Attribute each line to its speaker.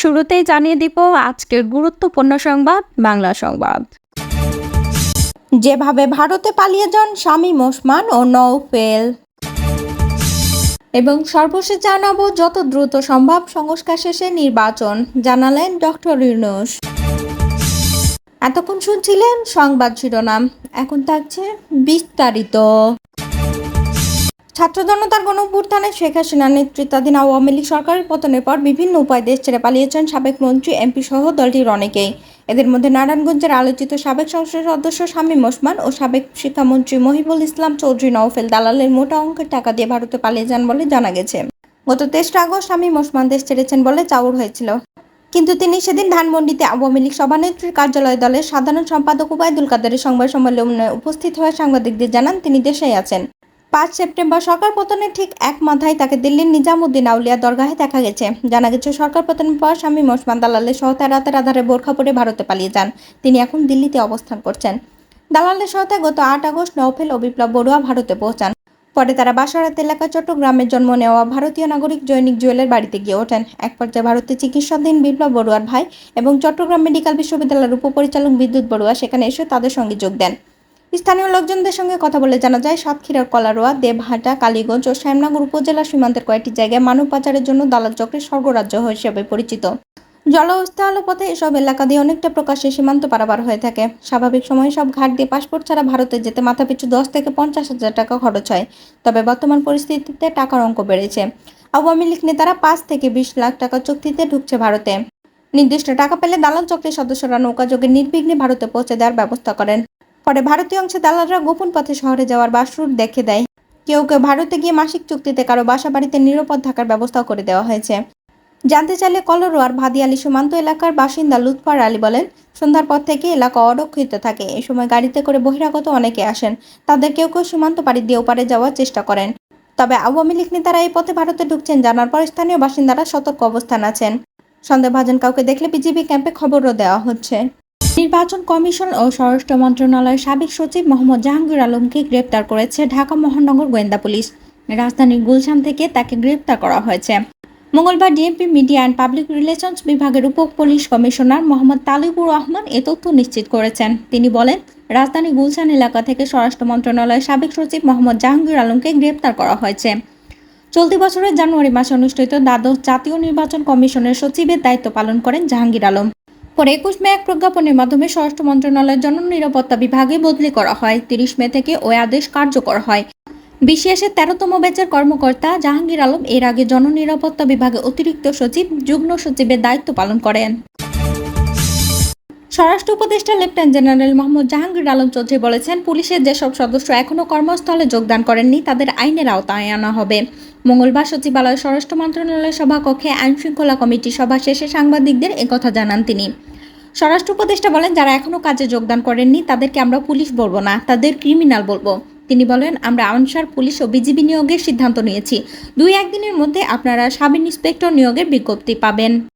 Speaker 1: শুরুতেই জানিয়ে দিব আজকের গুরুত্বপূর্ণ সংবাদ বাংলা সংবাদ।
Speaker 2: যেভাবে ভারতে পালিয়ে যান শামীম ওসমান ও নওফেল। এবং সর্বশেষ জানাবো যত দ্রুত সম্ভব সংস্কার শেষে নির্বাচন, জানালেন ডক্টর ইউনূস। এতক্ষণ শুনছিলেন সংবাদ শিরোনাম, এখন থাকছে বিস্তারিত। ছাত্র জনতার গণঅভ্যুত্থানে শেখ হাসিনার নেতৃত্বাধীন আওয়ামী লীগ সরকারের পতনের পর বিভিন্ন উপায়ে দেশ ছেড়ে পালিয়েছেন সাবেক মন্ত্রী, এমপি সহ দলটির অনেকেই। এদের মধ্যে নারায়ণগঞ্জের আলোচিত সাবেক সংসদ সদস্য শামীম ওসমান ও সাবেক শিক্ষামন্ত্রী মহিবুল ইসলাম চৌধুরী নওফেল দালালের মোটা অঙ্কের টাকা দিয়ে ভারতে পালিয়ে যান বলে জানা গেছে। গত 23 আগস্ট শামীম ওসমান দেশ ছেড়েছেন বলে চাউর হয়েছিল, কিন্তু তিনি সেদিন ধানমন্ডিতে আওয়ামী লীগ সভানেত্রীর কার্যালয়ে দলের সাধারণ সম্পাদক ওবায়দুল কাদেরের সংবাদ সম্মেলনে উপস্থিত হয়ে সাংবাদিকদের জানান তিনি দেশেই আছেন। 5 সেপ্টেম্বর সরকার পতনের ঠিক এক মাথায় তাকে দিল্লির নিজামুদ্দিন আউলিয়া দরগাহে দেখা গেছে। জানা গেছে সরকার পতনের পর শামীম ওসমান দালালের সহায়তায় রাতের আধারে বোরখা পরে ভারতে পালিয়ে যান। তিনি এখন দিল্লিতে অবস্থান করছেন। দালালের সহায়তায় গত 8 আগস্ট নওফেল ও বিপ্লব বড়ুয়া ভারতে পৌঁছান। পরে তারা বাসারাত এলাকায় চট্টগ্রামের জন্ম নেওয়া ভারতীয় নাগরিক জৈনিক জুয়েলের বাড়িতে গিয়ে ওঠেন। এক পর্যায়ে ভারতে চিকিৎসাধীন বিপ্লব বড়ুয়ার ভাই এবং চট্টগ্রাম মেডিকেল বিশ্ববিদ্যালয়ের উপপরিচালক বিদ্যুৎ বড়ুয়া সেখানে এসে তাদের সঙ্গে যোগ দেন। স্থানীয় লোকজনদের সঙ্গে কথা বলে জানা যায়, সাতক্ষীরার কলারোয়া, দেবহাটা, কালীগঞ্জ ও শ্যামনগর উপজেলা সীমান্তের কয়েকটি জায়গায় মানব পাচারের জন্য দালাল চক্রের স্বর্গরাজ্য হিসেবে পরিচিত। জল ও স্থল পথে এসব এলাকা দিয়ে অনেকটা প্রকাশ্যে সীমান্ত পারাপার হয়ে থাকে। স্বাভাবিক সময়ে সব ঘাট দিয়ে পাসপোর্ট ছাড়া ভারতে যেতে মাথাপিছু 10 থেকে 50,000 টাকা খরচ হয়। তবে বর্তমান পরিস্থিতিতে টাকার অঙ্ক বেড়েছে। আওয়ামী লীগ নেতারা 5 থেকে 20 লাখ টাকা চুক্তিতে ঢুকছে ভারতে। নির্দিষ্ট টাকা পেলে দালাল চক্রের সদস্যরা নৌকাযোগে নির্বিঘ্নে ভারতে পৌঁছে দেওয়ার ব্যবস্থা করেন। পরে ভারতীয় অংশে দালালরা গোপন পথে শহরে যাওয়ার বাস রুট দেখে দেয়। কেউ কেউ ভারতে গিয়ে মাসিক চুক্তিতে কারো বাসা বাড়িতে নিরাপদ থাকার ব্যবস্থাও করে দেওয়া হয়েছে। জানতে চাইলে কলরোয়ার ভাদিয়ালি সীমান্ত এলাকার বাসিন্দা লুৎফর আলী বলেন, সন্ধ্যার পর থেকে এলাকা অরক্ষিত থাকে। এই সময় গাড়িতে করে বহিরাগত অনেকে আসেন। তাদের কেউ কেউ সীমান্ত পাড়ি দিয়ে ওপারে যাওয়ার চেষ্টা করেন। তবে আওয়ামী লীগ নেতারা এই পথে ভারতে ঢুকছেন জানার পর স্থানীয় বাসিন্দারা সতর্ক অবস্থান আছেন। সন্দেহভাজন কাউকে দেখলে বিজিবি ক্যাম্পে খবরও দেওয়া হচ্ছে। নির্বাচন কমিশন ও স্বরাষ্ট্র মন্ত্রণালয়ের সাবেক সচিব মোহাম্মদ জাহাঙ্গীর আলমকে গ্রেপ্তার করেছে ঢাকা মহানগর গোয়েন্দা পুলিশ। রাজধানীর গুলশান থেকে তাকে গ্রেপ্তার করা হয়েছে। মঙ্গলবার DMP media and public relations বিভাগের উপ পুলিশ কমিশনার মোহাম্মদ তালিবুর রহমান এ তথ্য নিশ্চিত করেছেন। তিনি বলেন, রাজধানী গুলশান এলাকা থেকে স্বরাষ্ট্র মন্ত্রণালয়ের সাবেক সচিব মোহাম্মদ জাহাঙ্গীর আলমকে গ্রেপ্তার করা হয়েছে। চলতি বছরের জানুয়ারি মাসে অনুষ্ঠিত দ্বাদশ জাতীয় নির্বাচন কমিশনের সচিবের দায়িত্ব পালন করেন জাহাঙ্গীর আলম। পরে 21 মে এক প্রজ্ঞাপনের মাধ্যমে স্বরাষ্ট্র মন্ত্রণালয়ের জননিরাপত্তা বিভাগে বদলি করা হয়। 30 মে থেকে ওই আদেশ কার্যকর হয়। বিসিএসের 13তম ব্যাচের কর্মকর্তা জাহাঙ্গীর আলম এর আগে জননিরাপত্তা বিভাগে অতিরিক্ত সচিব, যুগ্ম সচিবের দায়িত্ব পালন করেন। স্বরাষ্ট্র উপদেষ্টা লেফটেন্যান্ট জেনারেল মোহাম্মদ জাহাঙ্গীর আলম চৌধুরী বলেছেন, পুলিশের যেসব সদস্য এখনও কর্মস্থলে যোগদান করেননি তাদের আইনের আওতায় আনা হবে। মঙ্গলবার সচিবালয় স্বরাষ্ট্র মন্ত্রণালয়ের সভাকক্ষে আইন শৃঙ্খলা কমিটির সভা শেষে সাংবাদিকদের একথা জানান তিনি। স্বরাষ্ট্র উপদেষ্টা বলেন, যারা এখনও কাজে যোগদান করেননি তাদেরকে আমরা পুলিশ বলবো না, তাদের ক্রিমিনাল বলবো। তিনি বলেন, আমরা আনসার পুলিশ ও বিজিবি নিয়োগের সিদ্ধান্ত নিয়েছি। 2-1 দিনের মধ্যে আপনারা সাব ইন্সপেক্টর নিয়োগের বিজ্ঞপ্তি পাবেন।